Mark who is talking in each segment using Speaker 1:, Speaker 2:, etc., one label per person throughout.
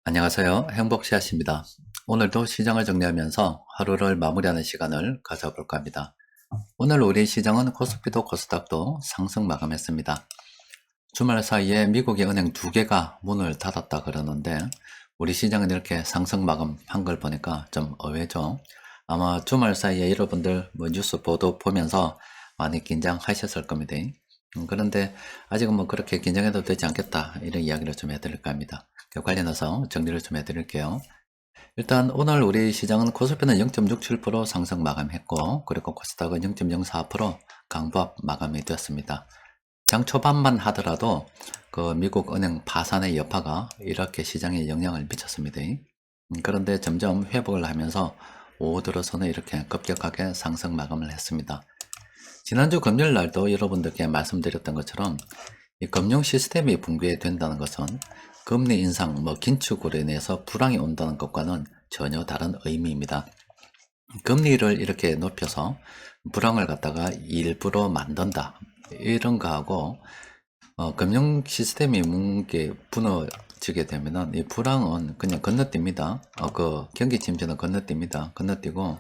Speaker 1: 안녕하세요. 행복씨앗입니다. 오늘도 시장을 정리하면서 하루를 마무리하는 시간을 가져볼까 합니다. 오늘 우리 시장은 코스피도 코스닥도 상승 마감했습니다. 주말 사이에 미국의 은행 두 개가 문을 닫았다 그러는데 우리 시장은 이렇게 상승 마감한 걸 보니까 좀 의외죠. 아마 주말 사이에 여러분들 뉴스 보도 보면서 많이 긴장하셨을 겁니다. 그런데 아직은 그렇게 긴장해도 되지 않겠다 이런 이야기를 좀 해드릴까 합니다. 관련해서 정리를 좀 해드릴게요. 일단 오늘 우리 시장은 코스피는 0.67% 상승 마감했고 그리고 코스닥은 0.04% 강보합 마감이 되었습니다. 장 초반만 하더라도 그 미국 은행 파산의 여파가 이렇게 시장에 영향을 미쳤습니다. 그런데 점점 회복을 하면서 오후 들어서는 이렇게 급격하게 상승 마감을 했습니다. 지난주 금요일 날도 여러분들께 말씀드렸던 것처럼 이 금융 시스템이 붕괴된다는 것은 금리 인상, 긴축으로 인해서 불황이 온다는 것과는 전혀 다른 의미입니다. 금리를 이렇게 높여서 불황을 갖다가 일부러 만든다. 이런 거하고, 금융 시스템이 무너지게 되면은 이 불황은 그냥 건너뜁니다. 경기 침체는 건너뜁니다. 건너뛰고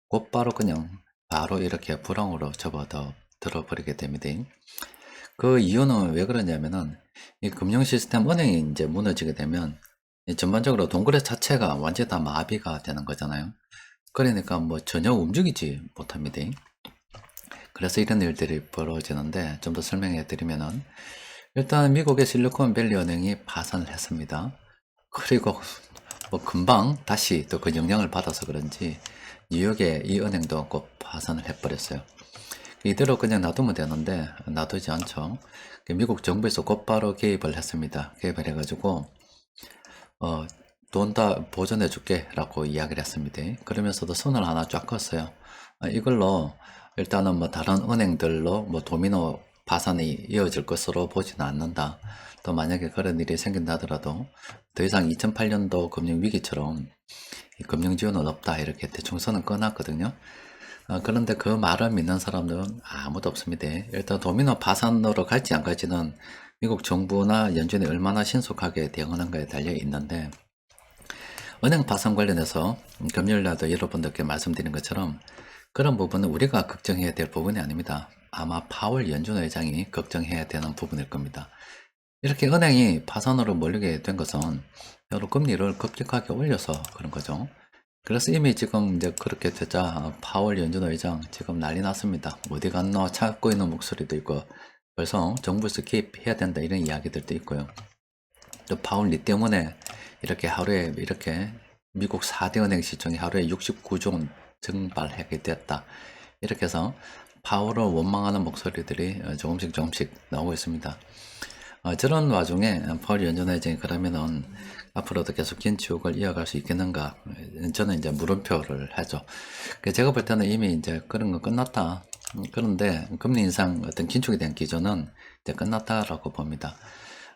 Speaker 1: 곧바로 그냥 바로 이렇게 불황으로 접어들어버리게 됩니다. 그 이유는 왜 그러냐면은 이 금융 시스템 은행이 이제 무너지게 되면 전반적으로 동그래 자체가 완전히 다 마비가 되는 거잖아요. 그러니까 전혀 움직이지 못합니다. 그래서 이런 일들이 벌어지는데 좀 더 설명해 드리면은 일단 미국의 실리콘밸리 은행이 파산을 했습니다. 그리고 금방 다시 또 그 영향을 받아서 그런지 뉴욕의 이 은행도 곧 파산을 해버렸어요. 이대로 그냥 놔두면 되는데 놔두지 않죠. 미국 정부에서 곧바로 개입을 했습니다. 개입을 해가지고 돈 다 보전해 줄게 라고 이야기를 했습니다. 그러면서도 선을 하나 쫙 껐어요. 이걸로 일단은 다른 은행들로 도미노 파산이 이어질 것으로 보지는 않는다. 또 만약에 그런 일이 생긴다 하더라도 더 이상 2008년도 금융위기처럼 금융 지원은 없다 이렇게 대충 선을 꺼놨거든요. 그런데 그 말을 믿는 사람들은 아무도 없습니다. 일단 도미노 파산으로 갈지 안 갈지는 미국 정부나 연준이 얼마나 신속하게 대응하는가에 달려 있는데 은행 파산 관련해서 금요일날도 여러분들께 말씀드린 것처럼 그런 부분은 우리가 걱정해야 될 부분이 아닙니다. 아마 파월 연준 의장이 걱정해야 되는 부분일 겁니다. 이렇게 은행이 파산으로 몰리게 된 것은 여러 금리를 급격하게 올려서 그런 거죠. 그래서 이미 지금 이제 그렇게 되자 파월 연준 의장 지금 난리 났습니다. 어디 갔노 찾고 있는 목소리도 있고 벌써 정부에서 개입해야 된다 이런 이야기들도 있고요. 또 파월 리 때문에 이렇게 하루에 이렇게 미국 4대 은행 시총이 하루에 69조 원 증발하게 됐다. 이렇게 해서 파월을 원망하는 목소리들이 조금씩 나오고 있습니다. 저런 와중에 파월 연준 의장이 그러면은 앞으로도 계속 긴축을 이어갈 수 있겠는가? 저는 이제 물음표를 하죠. 제가 볼 때는 이미 이제 그런 거 끝났다. 그런데 금리 인상 어떤 긴축에 대한 기조는 이제 끝났다라고 봅니다.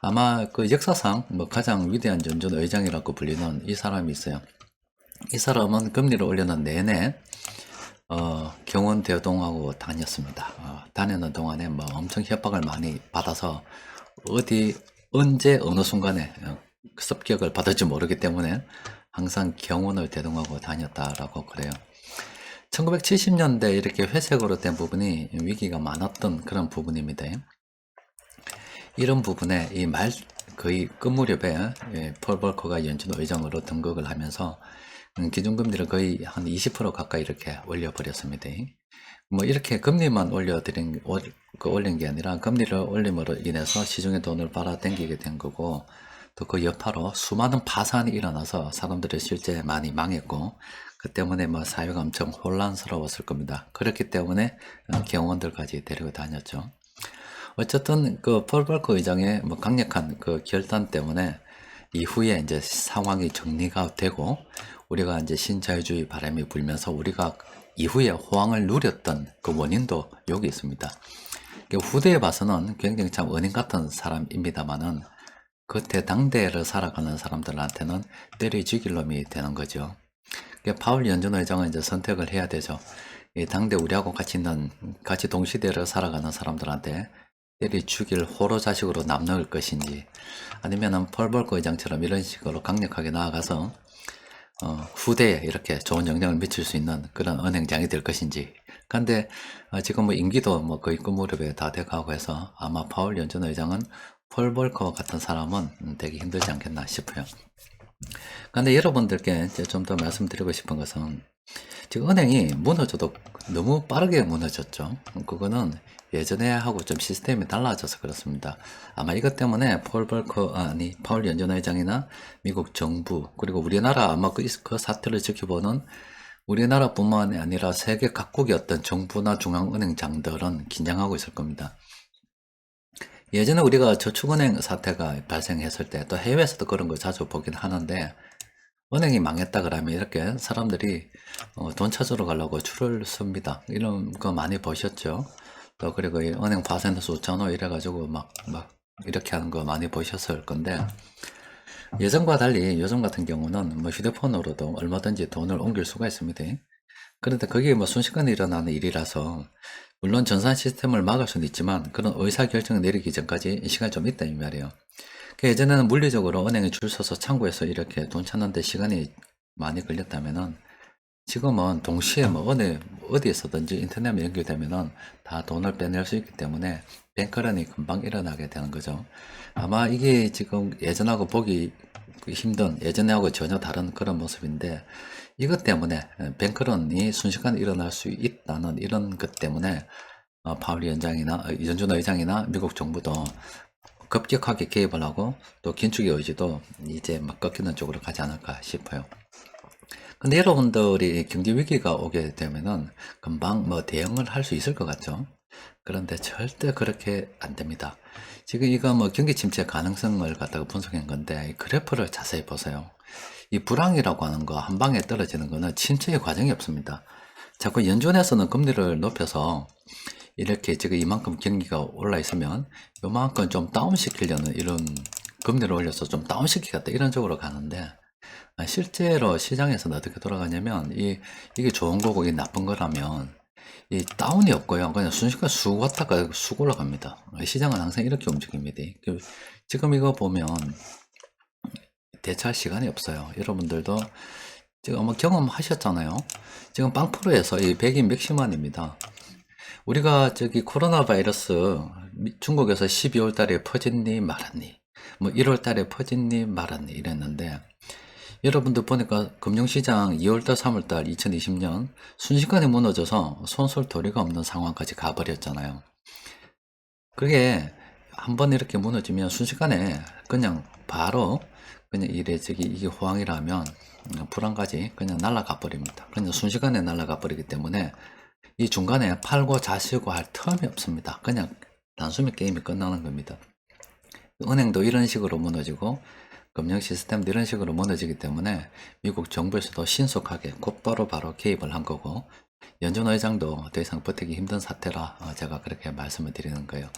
Speaker 1: 아마 그 역사상 가장 위대한 연준 의장이라고 불리는 이 사람이 있어요. 이 사람은 금리를 올려는 내내 경원 대동하고 다녔습니다. 다니는 동안에 엄청 협박을 많이 받아서 언제 어느 순간에 습격을 받을지 모르기 때문에 항상 경원을 대동하고 다녔다라고 그래요. 1970년대 이렇게 회색으로 된 부분이 위기가 많았던 그런 부분입니다. 이런 부분에 거의 끝 무렵에 폴 볼커가 연준 의장으로 등극을 하면서 기준금리를 거의 한 20% 가까이 이렇게 올려버렸습니다. 이렇게 금리만 올린 게 아니라 금리를 올림으로 인해서 시중에 돈을 빨아당기게 된 거고 또 그 여파로 수많은 파산이 일어나서 사람들이 실제 많이 망했고 그 때문에 사회가 엄청 혼란스러웠을 겁니다. 그렇기 때문에 경원들까지 데리고 다녔죠. 어쨌든 그 폴 볼커 의장의 강력한 그 결단 때문에 이후에 이제 상황이 정리가 되고 우리가 이제 신자유주의 바람이 불면서 우리가 이후에 호황을 누렸던 그 원인도 여기 있습니다. 후대에 봐서는 굉장히 참 은인 같은 사람입니다만은 그때 당대를 살아가는 사람들한테는 때려 죽일 놈이 되는 거죠. 파월 연준 의장은 이제 선택을 해야 되죠. 이 당대 우리하고 같이 동시대를 살아가는 사람들한테 때리 죽일 호로 자식으로 남놓을 것인지, 아니면은 폴 볼커 의장처럼 이런 식으로 강력하게 나아가서 후대에 이렇게 좋은 영향을 미칠 수 있는 그런 은행장이 될 것인지. 근데 지금 뭐 임기도 뭐 거의 끝 무렵에 다 돼가고 해서 아마 파월 연준 의장은 폴 볼커 같은 사람은 되게 힘들지 않겠나 싶어요. 근데 여러분들께 이제 좀 더 말씀드리고 싶은 것은, 지금 은행이 무너져도 너무 빠르게 무너졌죠. 그거는 예전에 하고 좀 시스템이 달라져서 그렇습니다. 아마 이것 때문에 파월 연준 의장이나 미국 정부, 그리고 우리나라 아마 그 사태를 지켜보는 우리나라뿐만 아니라 세계 각국의 어떤 정부나 중앙은행장들은 긴장하고 있을 겁니다. 예전에 우리가 저축은행 사태가 발생했을 때 또 해외에서도 그런 거 자주 보긴 하는데, 은행이 망했다 그러면 이렇게 사람들이 돈 찾으러 가려고 줄을 섭니다. 이런 거 많이 보셨죠? 또 그리고 이 은행 파생수 전화 이래가지고 막 이렇게 하는 거 많이 보셨을 건데, 예전과 달리 요즘 같은 경우는 뭐 휴대폰으로도 얼마든지 돈을 옮길 수가 있습니다. 그런데 그게 뭐 순식간에 일어나는 일이라서, 물론 전산 시스템을 막을 수는 있지만 그런 의사결정을 내리기 전까지 시간이 좀 있다 이 말이에요. 예전에는 물리적으로 은행에 줄 서서 창구에서 이렇게 돈 찾는데 시간이 많이 걸렸다면은, 지금은 동시에 뭐 어디에서든지 인터넷에 연결되면은 다 돈을 빼낼 수 있기 때문에 뱅크런이 금방 일어나게 되는 거죠. 아마 이게 지금 예전하고 보기 힘든, 예전하고 전혀 다른 그런 모습인데, 이것 때문에 뱅크런이 순식간에 일어날 수 있다는 이런 것 때문에 파월 위원장이나 연준 의장이나 미국 정부도 급격하게 개입을 하고, 또 긴축의 의지도 이제 막 꺾이는 쪽으로 가지 않을까 싶어요. 근데 여러분들이 경제 위기가 오게 되면은 금방 뭐 대응을 할 수 있을 것 같죠. 그런데 절대 그렇게 안 됩니다. 지금 이거 뭐 경기 침체 가능성을 갖다가 분석한 건데, 이 그래프를 자세히 보세요. 이 불황이라고 하는 거, 한 방에 떨어지는 거는 침체의 과정이 없습니다. 자꾸 연준에서는 금리를 높여서 이렇게 지금 이만큼 경기가 올라 있으면 요만큼 좀 다운시키려는, 이런 금리를 올려서 좀 다운시키겠다 이런 쪽으로 가는데, 실제로 시장에서는 어떻게 돌아가냐면, 이게 좋은 거고 이게 나쁜 거라면 이 다운이 없고요. 그냥 순식간에 쑥 왔다가 쑥 올라갑니다. 시장은 항상 이렇게 움직입니다. 지금 이거 보면 대처할 시간이 없어요. 여러분들도 지금 아마 경험하셨잖아요. 지금 빵프로에서 이 백인 맥시만입니다. 우리가 저기 코로나 바이러스 중국에서 12월 달에 퍼졌니 말았니, 뭐 1월 달에 퍼졌니 말았니 이랬는데, 여러분들 보니까 금융시장 2월달 3월달 2020년 순식간에 무너져서 손쓸 도리가 없는 상황까지 가버렸잖아요. 그게 한번 이렇게 무너지면 순식간에 그냥 바로 그냥 이게 호황이라면 불안까지 그냥 날아가 버립니다. 그냥 순식간에 날아가 버리기 때문에 이 중간에 팔고 자시고 할 틈이 없습니다. 그냥 단숨에 게임이 끝나는 겁니다. 은행도 이런 식으로 무너지고 금융 시스템도 이런 식으로 무너지기 때문에 미국 정부에서도 신속하게 곧바로 개입을 한 거고, 연준 의장도 더 이상 버티기 힘든 사태라 제가 그렇게 말씀을 드리는 거예요.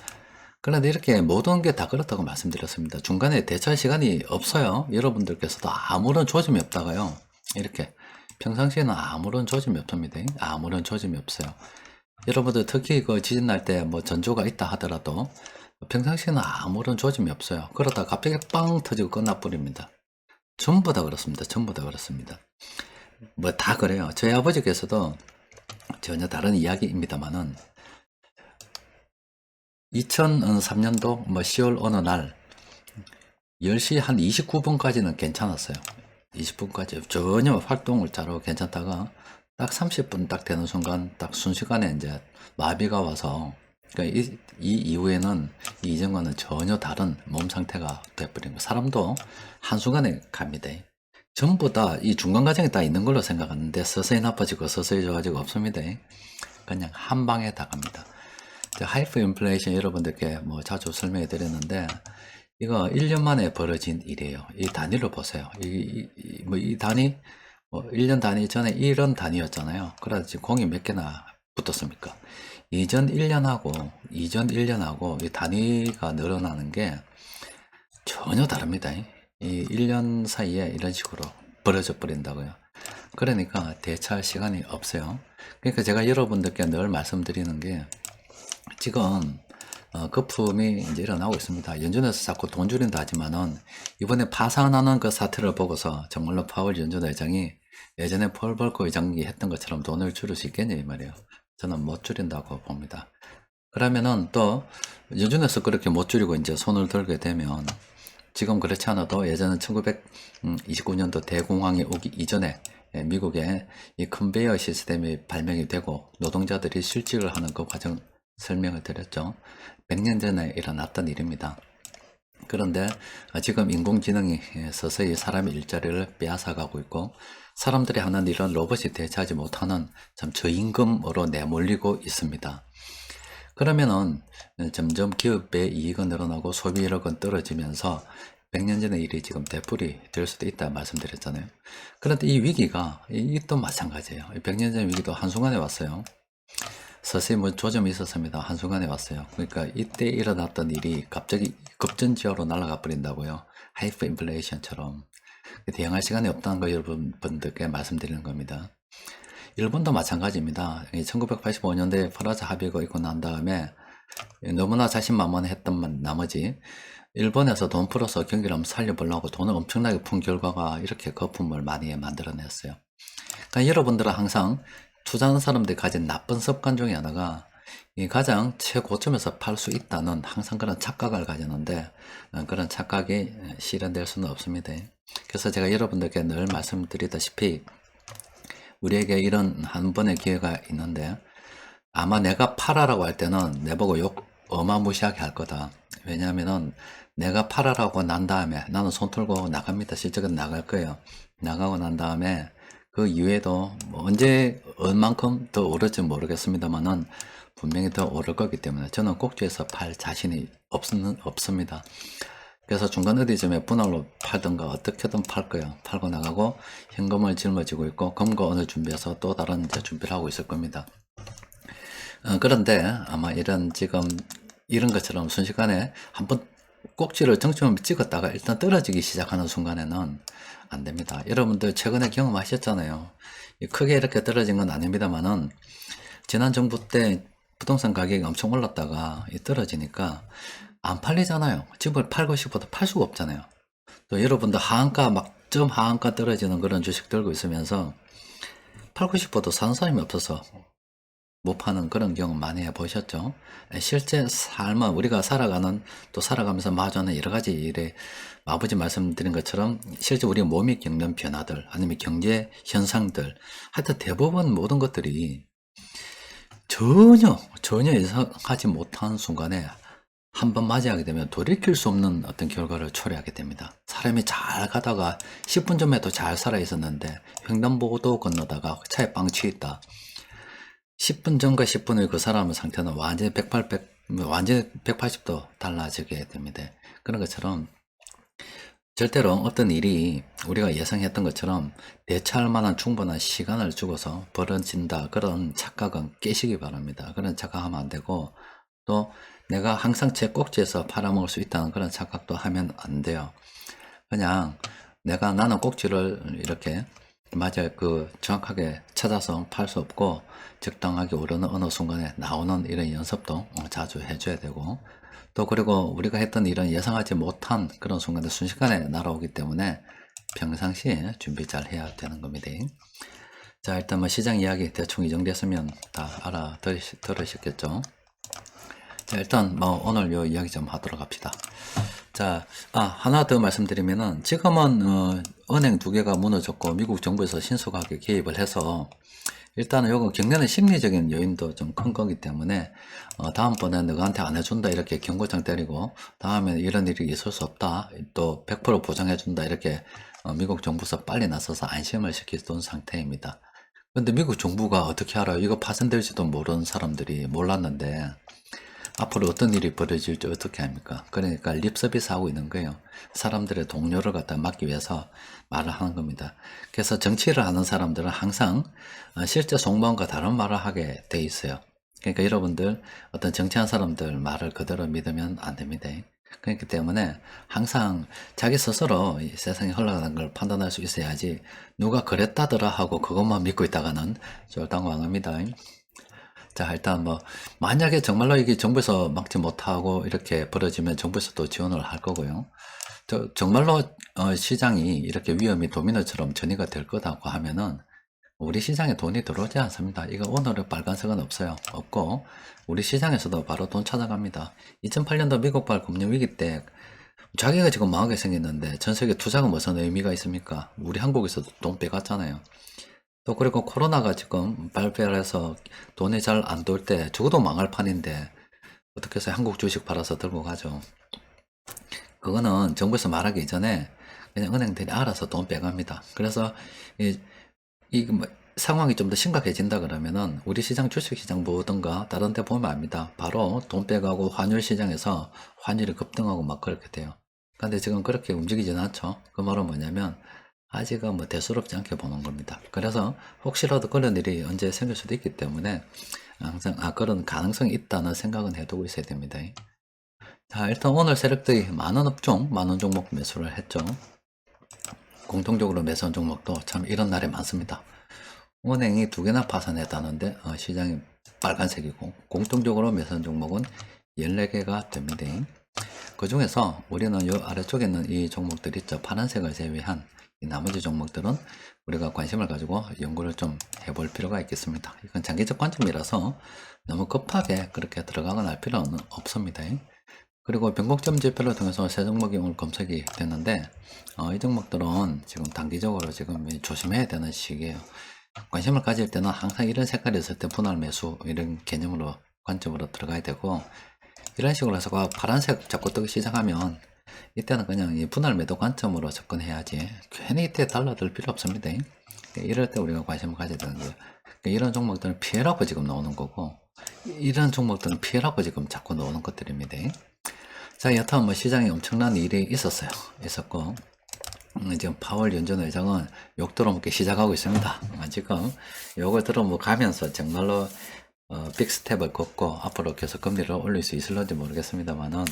Speaker 1: 그런데 이렇게 모든 게 다 그렇다고 말씀드렸습니다. 중간에 대처할 시간이 없어요. 여러분들께서도 아무런 조짐이 없다가요, 이렇게 평상시에는 아무런 조짐이 없습니다. 아무런 조짐이 없어요. 여러분들 특히 그 지진 날 때 뭐 전조가 있다 하더라도 평상시에는 아무런 조짐이 없어요. 그러다 갑자기 빵 터지고 끝나버립니다. 전부 다 그렇습니다. 전부 다 그렇습니다. 뭐 다 그래요. 저희 아버지께서도 전혀 다른 이야기입니다만은, 2003년도 뭐 10월 어느 날 10시 한 29분까지는 괜찮았어요. 20분까지 전혀 활동을 잘하고 괜찮다가 딱 30분 딱 되는 순간 딱 순식간에 이제 마비가 와서, 그러니까 이 이후에는 이전과는 전혀 다른 몸 상태가 돼버린 거. 사람도 한순간에 갑니다. 전부 다 이 중간 과정에 다 있는 걸로 생각하는데, 서서히 나빠지고 서서히 좋아지고 없습니다. 그냥 한 방에 다 갑니다. 하이퍼 인플레이션 여러분들께 뭐 자주 설명해 드렸는데, 이거 1년 만에 벌어진 일이에요. 이 단위로 보세요. 이 단위, 뭐 1년 단위 전에 이런 단위였잖아요. 그래서 공이 몇 개나 붙었습니까? 이전 1년하고 이 단위가 늘어나는 게 전혀 다릅니다. 이 1년 사이에 이런 식으로 벌어져 버린다고요. 그러니까 대처할 시간이 없어요. 그러니까 제가 여러분들께 늘 말씀드리는 게, 지금 거품이 이제 일어나고 있습니다. 연준에서 자꾸 돈 줄인다 하지만은 이번에 파산하는 그 사태를 보고서 정말로 파월 연준 의장이 예전에 폴 벌크 의장이 했던 것처럼 돈을 줄일 수 있겠냐 이 말이에요. 저는 못 줄인다고 봅니다. 그러면은 또 연준에서 그렇게 못 줄이고 이제 손을 들게 되면 지금 그렇지 않아도 예전에 1929년도 대공황이 오기 이전에 미국의 이 컨베이어 시스템이 발명이 되고 노동자들이 실직을 하는 그 과정 설명을 드렸죠. 100년 전에 일어났던 일입니다. 그런데 지금 인공지능이 서서히 사람의 일자리를 빼앗아가고 있고 사람들이 하는 일은 로봇이 대체하지 못하는 참 저임금으로 내몰리고 있습니다. 그러면은 점점 기업의 이익은 늘어나고 소비력은 떨어지면서 100년 전의 일이 지금 되풀이 될 수도 있다 말씀드렸잖아요. 그런데 이 위기가 또 마찬가지예요. 100년 전 위기도 한순간에 왔어요. 서서히 뭐 조짐이 있었습니다. 한순간에 왔어요. 그러니까 이때 일어났던 일이 갑자기 급전지하로 날아가 버린다고요. 하이퍼 인플레이션처럼. 대응할 시간이 없다는 거 여러분들께 말씀드리는 겁니다. 일본도 마찬가지입니다. 1985년도에 프라자 합의가 있고 난 다음에 너무나 자신만만했던 나머지 일본에서 돈 풀어서 경기를 한번 살려보려고 돈을 엄청나게 푼 결과가 이렇게 거품을 많이 만들어냈어요. 그러니까 여러분들은 항상 투자하는 사람들이 가진 나쁜 습관 중에 하나가 이 가장 최고점에서 팔 수 있다는 항상 그런 착각을 가지는데 그런 착각이 실현될 수는 없습니다. 그래서 제가 여러분들께 늘 말씀드리다시피 우리에게 이런 한 번의 기회가 있는데 아마 내가 팔아라고 할 때는 내보고 욕 어마무시하게 할 거다. 왜냐하면은 내가 팔아라고 난 다음에 나는 손 털고 나갑니다. 실적은 나갈 거예요. 나가고 난 다음에 그 이후에도 뭐 언제 얼만큼 더 오를지 모르겠습니다만은 분명히 더 오를 거기 때문에 저는 꼭지에서 팔 자신이 없습니다. 그래서 중간 어디쯤에 분할로 팔든가 어떻게든 팔 거예요. 팔고 나가고 현금을 짊어지고 있고 검거원을 준비해서 또 다른 이제 준비를 하고 있을 겁니다. 그런데 아마 지금 이런 것처럼 순식간에 한번 꼭지를 정점을 찍었다가 일단 떨어지기 시작하는 순간에는 안 됩니다. 여러분들 최근에 경험하셨잖아요. 크게 이렇게 떨어진 건 아닙니다만은 지난 정부 때 부동산 가격이 엄청 올랐다가 떨어지니까 안 팔리잖아요. 집을 팔고 싶어도 팔 수가 없잖아요. 또 여러분들 하한가 점 하한가 떨어지는 그런 주식 들고 있으면서 팔고 싶어도 사는 사람이 없어서 못 파는 그런 경우 많이 해보셨죠? 실제 삶은 우리가 살아가면서 마주하는 여러 가지 일에 아버지 말씀드린 것처럼 실제 우리 몸이 겪는 변화들 아니면 경제 현상들 하여튼 대부분 모든 것들이 전혀 예상하지 못한 순간에 한번 맞이하게 되면 돌이킬 수 없는 어떤 결과를 초래하게 됩니다. 사람이 잘 가다가 10분 전에도 잘 살아 있었는데 횡단보도 건너다가 차에 빵 치있다. 10분 전과 10분 후 그 사람의 상태는 완전히 180도 달라지게 됩니다. 그런 것처럼 절대로 어떤 일이 우리가 예상했던 것처럼 대처할 만한 충분한 시간을 주고서 벌어진다. 그런 착각은 깨시기 바랍니다. 그런 착각하면 안 되고 또 내가 항상 제 꼭지에서 팔아먹을 수 있다는 그런 착각도 하면 안 돼요. 그냥 나는 꼭지를 이렇게 정확하게 찾아서 팔 수 없고 적당하게 오르는 어느 순간에 나오는 이런 연습도 자주 해줘야 되고 또 그리고 우리가 했던 일은 예상하지 못한 그런 순간에 순식간에 날아오기 때문에 평상시에 준비 잘 해야 되는 겁니다. 자, 일단 뭐 시장 이야기 대충 이 정도 했으면 다 들으셨겠죠? 자, 일단 뭐 오늘 요 이야기 좀 하도록 합시다. 자, 하나 더 말씀드리면은 지금은 은행 두 개가 무너졌고 미국 정부에서 신속하게 개입을 해서 일단은 요거 경제는 심리적인 요인도 좀 큰 거기 때문에 다음번에 너한테 안 해준다 이렇게 경고장 때리고 다음에 이런 일이 있을 수 없다 또 100% 보장해준다 이렇게 미국 정부에서 빨리 나서서 안심을 시켜둔 상태입니다. 근데 미국 정부가 어떻게 알아요? 이거 파손될지도 모르는 사람들이 몰랐는데 앞으로 어떤 일이 벌어질지 어떻게 합니까? 그러니까 립서비스 하고 있는 거예요. 사람들의 동료를 갖다 막기 위해서 말을 하는 겁니다. 그래서 정치를 하는 사람들은 항상 실제 속마음과 다른 말을 하게 돼 있어요. 그러니까 여러분들 어떤 정치하는 사람들 말을 그대로 믿으면 안 됩니다. 그렇기 때문에 항상 자기 스스로 이 세상이 흘러가는 걸 판단할 수 있어야지 누가 그랬다더라 하고 그것만 믿고 있다가는 쫄당황합니다. 자, 일단 뭐, 만약에 정말로 이게 정부에서 막지 못하고 이렇게 벌어지면 정부에서 또 지원을 할 거고요. 정말로 시장이 이렇게 위험이 도미노처럼 전이가 될 거다고 하면은 우리 시장에 돈이 들어오지 않습니다. 이거 오늘의 빨간색은 없어요. 없고 우리 시장에서도 바로 돈 찾아갑니다. 2008년도 미국발 금융위기 때 자기가 지금 망하게 생겼는데 전 세계 투자가 무슨 의미가 있습니까? 우리 한국에서도 돈 빼갔잖아요. 또 그리고 코로나가 지금 발표해서 돈이 잘 안 돌 때 적어도 망할 판인데 어떻게 해서 한국 주식 팔아서 들고 가죠. 그거는 정부에서 말하기 이전에 그냥 은행들이 알아서 돈 빼갑니다. 그래서 뭐 상황이 좀 더 심각해진다 그러면은 우리 시장 주식시장 뭐든가 다른 데 보면 압니다. 바로 돈 빼가고 환율 시장에서 환율이 급등하고 막 그렇게 돼요. 근데 지금 그렇게 움직이지는 않죠. 그 말은 뭐냐면 아직은 뭐 대수롭지 않게 보는 겁니다. 그래서 혹시라도 그런 일이 언제 생길 수도 있기 때문에 항상 그런 가능성이 있다는 생각은 해두고 있어야 됩니다. 자, 일단 오늘 세력들이 많은 업종, 많은 종목 매수를 했죠. 공통적으로 매수한 종목도 참 이런 날에 많습니다. 은행이 두 개나 파산했다는데 시장이 빨간색이고 공통적으로 매수한 종목은 14개가 됩니다. 그 중에서 우리는 이 아래쪽에 있는 이 종목들 있죠. 파란색을 제외한 이 나머지 종목들은 우리가 관심을 가지고 연구를 좀 해볼 필요가 있겠습니다. 이건 장기적 관점이라서 너무 급하게 그렇게 들어가거나 할 필요는 없습니다. 그리고 변곡점 지표를 통해서 세 종목이 오늘 검색이 됐는데 이 종목들은 지금 단기적으로 지금 조심해야 되는 시기예요. 관심을 가질 때는 항상 이런 색깔이 있을 때 분할 매수 이런 개념으로 관점으로 들어가야 되고 이런 식으로 해서 파란색 자꾸 뜨기 시작하면 이때는 그냥 이 분할 매도 관점으로 접근해야지 괜히 이때 달라들 필요 없습니다. 이럴 때 우리가 관심을 가져야 되는 거예요. 이런 종목들은 피해라고 지금 나오는 거고 이런 종목들은 피해라고 지금 자꾸 나오는 것들입니다. 자, 여튼 뭐 시장에 엄청난 일이 있었고 지금 파월 연준 의장은 욕 들어먹기 시작하고 있습니다. 지금 욕을 들어먹으면서 정말로 빅스텝을 걷고 앞으로 계속 금리를 올릴 수 있을런지 모르겠습니다만은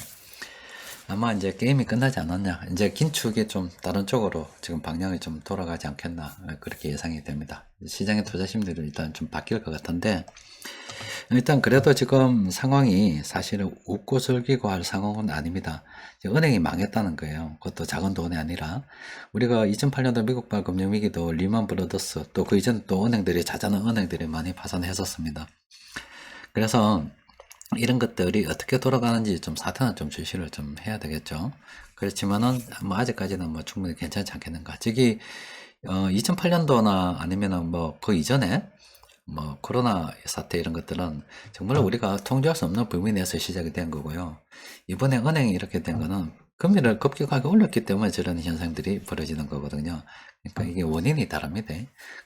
Speaker 1: 아마 이제 게임이 끝나지 않았냐, 이제 긴축이 좀 다른 쪽으로 지금 방향이 좀 돌아가지 않겠나 그렇게 예상이 됩니다. 시장의 투자 심리를 일단 좀 바뀔 것 같은데 일단 그래도 지금 상황이 사실은 웃고 즐기고 할 상황은 아닙니다. 은행이 망했다는 거예요. 그것도 작은 돈이 아니라 우리가 2008년도 미국발 금융위기도 리만 브러더스 또 그 이전 또 은행들이 자자는 은행들이 많이 파산했었습니다. 그래서 이런 것들이 어떻게 돌아가는지 좀 사태는 좀 주시를 좀 해야 되겠죠. 그렇지만은 뭐 아직까지는 뭐 충분히 괜찮지 않겠는가. 즉이 2008년도나 아니면은 뭐 그 이전에 뭐 코로나 사태 이런 것들은 정말 우리가 통제할 수 없는 범위 내에서 시작이 된 거고요. 이번에 은행이 이렇게 된 거는 금리를 급격하게 올렸기 때문에 저런 현상들이 벌어지는 거거든요. 그러니까 이게 원인이 다릅니다.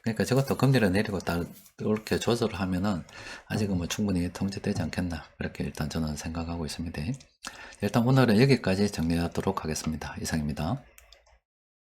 Speaker 1: 그러니까 저것도 금리를 내리고 이렇게 조절을 하면은 아직은 뭐 충분히 통제되지 않겠나 그렇게 일단 저는 생각하고 있습니다. 일단 오늘은 여기까지 정리하도록 하겠습니다. 이상입니다.